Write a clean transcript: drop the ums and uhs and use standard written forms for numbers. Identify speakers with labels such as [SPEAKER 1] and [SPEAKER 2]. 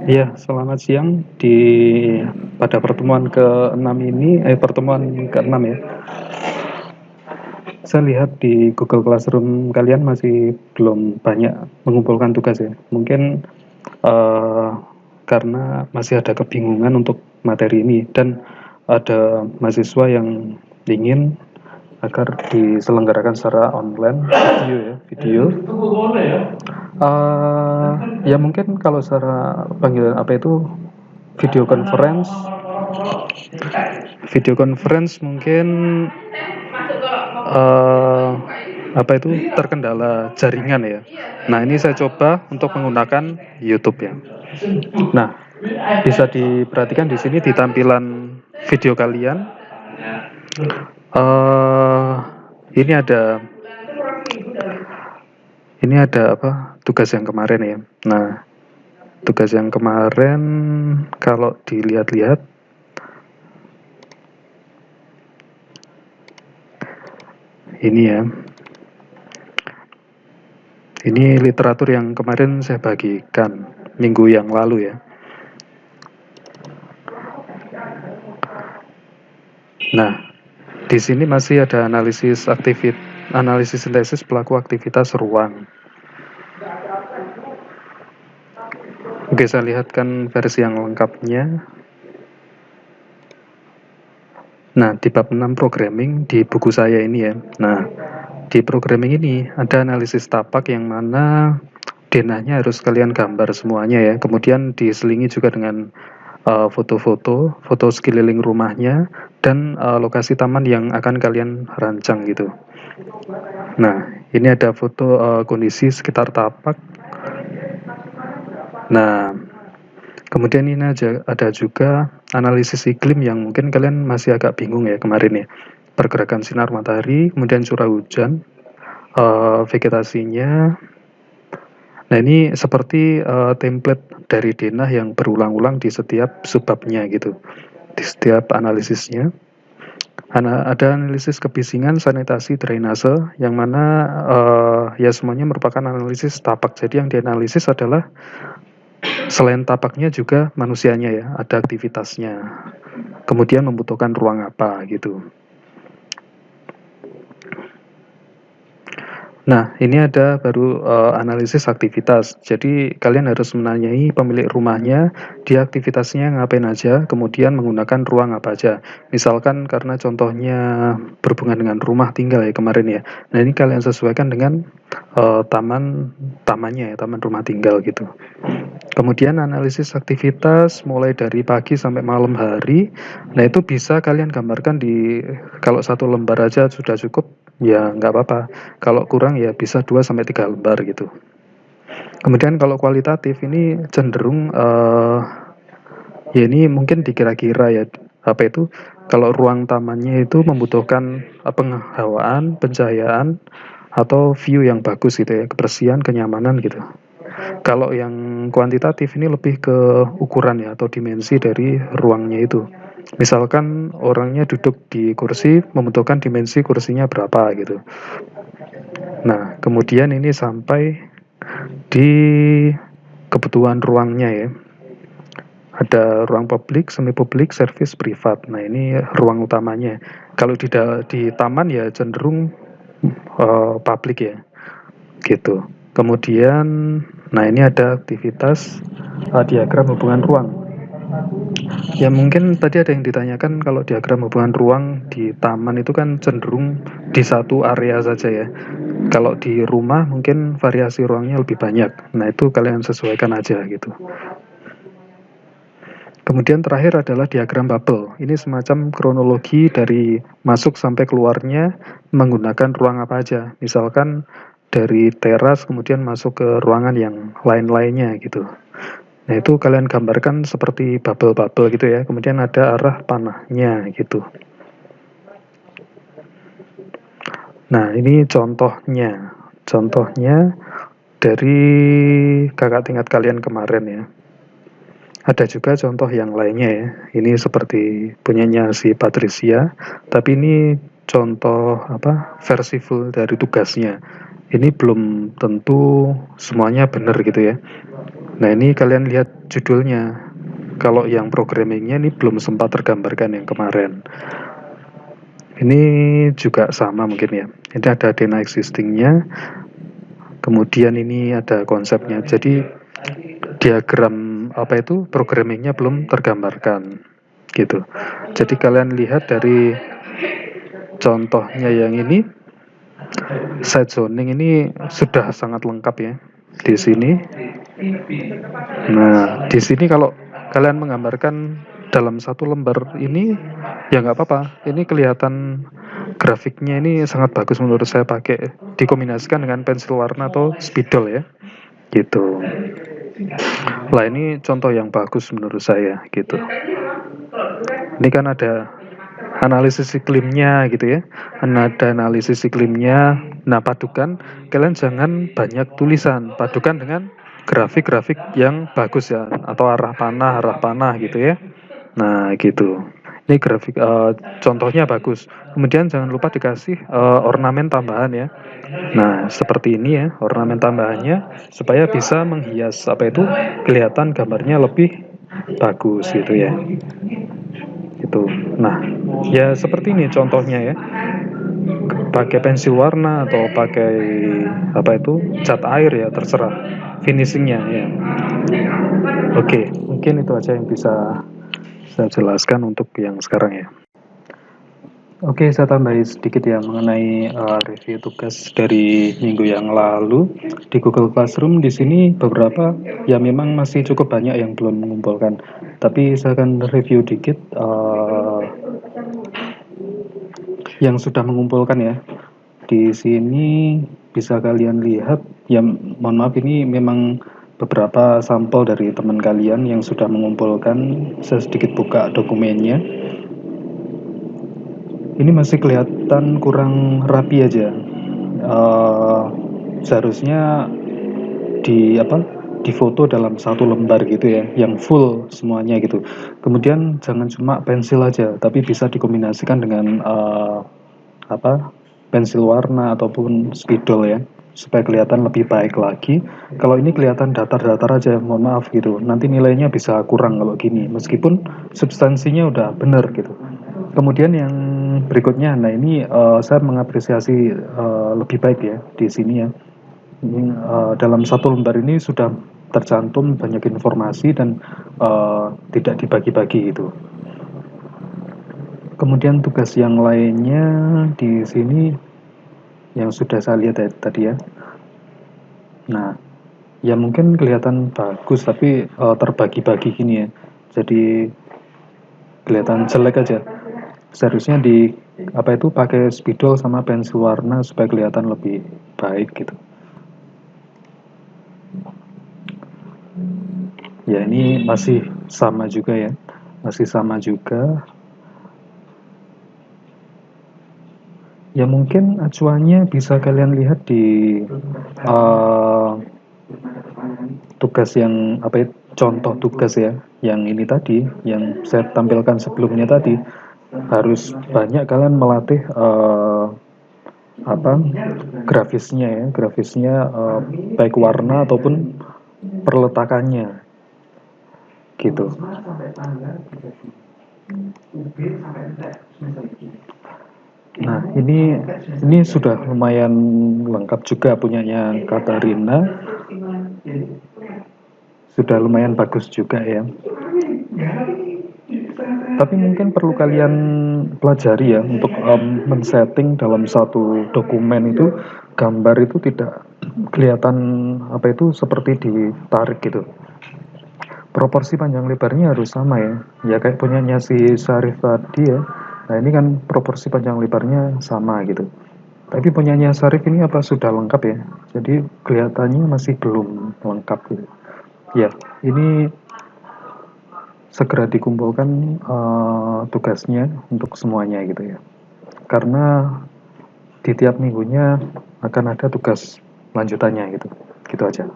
[SPEAKER 1] Iya, selamat siang. Pada pertemuan ke-6 ini, pertemuan ke-6 ya. Saya lihat di Google Classroom kalian masih belum banyak mengumpulkan tugas ya. Mungkin eh, karena masih ada kebingungan untuk materi ini dan ada mahasiswa yang ingin agar diselenggarakan secara online video. Ya mungkin kalau secara panggilan apa itu video conference video conference mungkin uh, apa itu terkendala jaringan ya. Nah ini saya coba untuk menggunakan YouTube ya. Nah bisa diperhatikan di sini di tampilan video kalian. Ini ada apa tugas yang kemarin ya. Nah tugas yang kemarin kalau dilihat-lihat ini ya. Ini literatur yang kemarin saya bagikan minggu yang lalu ya. Nah, di sini masih ada analisis sintesis pelaku aktivitas ruang. Oke, saya lihatkan versi yang lengkapnya. Nah, di bab 6 programming di buku saya ini ya. Nah, di programming ini ada analisis tapak yang mana denahnya harus kalian gambar semuanya ya. Kemudian diselingi juga dengan foto-foto, foto sekeliling rumahnya, dan lokasi taman yang akan kalian rancang gitu. Nah, ini ada foto kondisi sekitar tapak. Nah, kemudian ini ada juga analisis iklim yang mungkin kalian masih agak bingung ya kemarin ya. Pergerakan sinar matahari, kemudian curah hujan, vegetasinya. Nah, ini seperti template dari denah yang berulang-ulang di setiap subbabnya gitu. Di setiap analisisnya. Ada analisis kebisingan, sanitasi, drainase, yang mana ya semuanya merupakan analisis tapak. Jadi yang dianalisis adalah selain tapaknya juga manusianya ya, ada aktivitasnya. Kemudian membutuhkan ruang apa gitu. Nah, ini ada baru analisis aktivitas. Jadi kalian harus menanyai pemilik rumahnya, dia aktivitasnya ngapain aja, kemudian menggunakan ruang apa aja. Misalkan karena contohnya berhubungan dengan rumah tinggal ya kemarin ya. Nah, ini kalian sesuaikan dengan tamannya ya, taman rumah tinggal gitu. Kemudian analisis aktivitas mulai dari pagi sampai malam hari. Nah, itu bisa kalian gambarkan kalau satu lembar aja sudah cukup, ya nggak apa-apa. Kalau kurang ya bisa 2-3 lembar gitu. Kemudian kalau kualitatif ini cenderung ya ini mungkin dikira-kira ya, apa itu kalau ruang tamannya itu membutuhkan penghawaan, pencahayaan, atau view yang bagus gitu ya, kebersihan, kenyamanan gitu. Kalau yang kuantitatif ini lebih ke ukuran ya atau dimensi dari ruangnya itu. Misalkan orangnya duduk di kursi, membutuhkan dimensi kursinya berapa gitu. Nah, kemudian ini sampai di kebutuhan ruangnya ya. Ada ruang publik, semi publik, servis, privat. Nah, ini ruang utamanya. Kalau di taman ya cenderung publik ya. Gitu. Kemudian, nah ini ada aktivitas diagram hubungan ruang. Ya mungkin tadi ada yang ditanyakan kalau diagram hubungan ruang di taman itu kan cenderung di satu area saja ya. Kalau di rumah mungkin variasi ruangnya lebih banyak. Nah itu kalian sesuaikan aja gitu. Kemudian terakhir adalah diagram bubble. Ini semacam kronologi dari masuk sampai keluarnya menggunakan ruang apa aja. Misalkan dari teras kemudian masuk ke ruangan yang lain-lainnya gitu. Nah itu kalian gambarkan seperti bubble-bubble gitu ya. Kemudian ada arah panahnya gitu. Nah ini contohnya. Contohnya dari kakak tingkat kalian kemarin ya. Ada juga contoh yang lainnya ya. Ini seperti punyanya si Patricia, tapi ini contoh versi full dari tugasnya. Ini belum tentu semuanya benar gitu ya. Nah, ini kalian lihat judulnya. Kalau yang programmingnya ini belum sempat tergambarkan yang kemarin. Ini juga sama mungkin ya. Ini ada data existingnya. Kemudian ini ada konsepnya. Jadi diagram apa itu programmingnya belum tergambarkan gitu. Jadi kalian lihat dari contohnya yang ini, site zoning ini sudah sangat lengkap ya di sini. Nah, di sini kalau kalian menggambarkan dalam satu lembar ini ya nggak apa-apa. Ini kelihatan grafiknya ini sangat bagus menurut saya, pakai dikombinasikan dengan pensil warna atau spidol ya gitu. Lah ini contoh yang bagus menurut saya gitu. Ini kan ada analisis iklimnya gitu ya. Ada analisis iklimnya. Nah, padukan, kalian jangan banyak tulisan, padukan dengan grafik-grafik yang bagus ya, atau arah panah gitu ya. Nah, gitu. Ini grafik contohnya bagus. Kemudian jangan lupa dikasih ornamen tambahan ya. Nah, seperti ini ya ornamen tambahannya, supaya bisa menghias apa itu, kelihatan gambarnya lebih bagus gitu ya. Gitu. Nah, ya seperti ini contohnya ya. Pakai pensil warna atau pakai apa itu, cat air ya, terserah finishingnya ya. Oke, mungkin itu aja yang bisa saya jelaskan untuk yang sekarang ya. Oke, saya tambahin sedikit ya mengenai review tugas dari minggu yang lalu di Google Classroom. Di sini beberapa ya memang masih cukup banyak yang belum mengumpulkan, tapi saya akan review dikit yang sudah mengumpulkan ya. Di sini bisa kalian lihat ya, mohon maaf ini memang beberapa sampel dari teman kalian yang sudah mengumpulkan. Saya sedikit buka dokumennya. Ini masih kelihatan kurang rapi aja. Seharusnya difoto dalam satu lembar gitu ya, yang full semuanya gitu. Kemudian jangan cuma pensil aja, tapi bisa dikombinasikan dengan pensil warna ataupun spidol ya, supaya kelihatan lebih baik lagi. Kalau ini kelihatan datar-datar aja, mohon maaf gitu, nanti nilainya bisa kurang kalau gini, meskipun substansinya udah bener gitu. Kemudian yang berikutnya, nah ini saya mengapresiasi lebih baik ya di sini ya. Ini dalam satu lembar ini sudah tercantum banyak informasi dan tidak dibagi-bagi gitu. Kemudian tugas yang lainnya di sini yang sudah saya lihat tadi ya. Nah, ya mungkin kelihatan bagus tapi terbagi-bagi gini ya. Jadi kelihatan jelek aja. Seharusnya pakai spidol sama pensil warna supaya kelihatan lebih baik gitu. Ya ini masih sama juga ya, masih sama juga. Ya mungkin acuannya bisa kalian lihat di tugas yang contoh tugas ya, yang ini tadi, yang saya tampilkan sebelumnya tadi. Harus banyak kalian melatih grafisnya baik warna ataupun perletakannya gitu. Nah, ini sudah lumayan lengkap juga punyanya Katarina. Sudah lumayan bagus juga ya. Tapi mungkin perlu kalian pelajari ya untuk men-setting dalam satu dokumen itu, gambar itu tidak kelihatan seperti ditarik gitu. Proporsi panjang lebarnya harus sama ya. Ya kayak punyanya si Syarif tadi ya. Nah, ini kan proporsi panjang lebarnya sama gitu. Tapi punyanya Syarif ini sudah lengkap ya. Jadi kelihatannya masih belum lengkap gitu. Ya, ini segera dikumpulkan tugasnya untuk semuanya gitu ya. Karena di tiap minggunya akan ada tugas lanjutannya gitu. Gitu aja.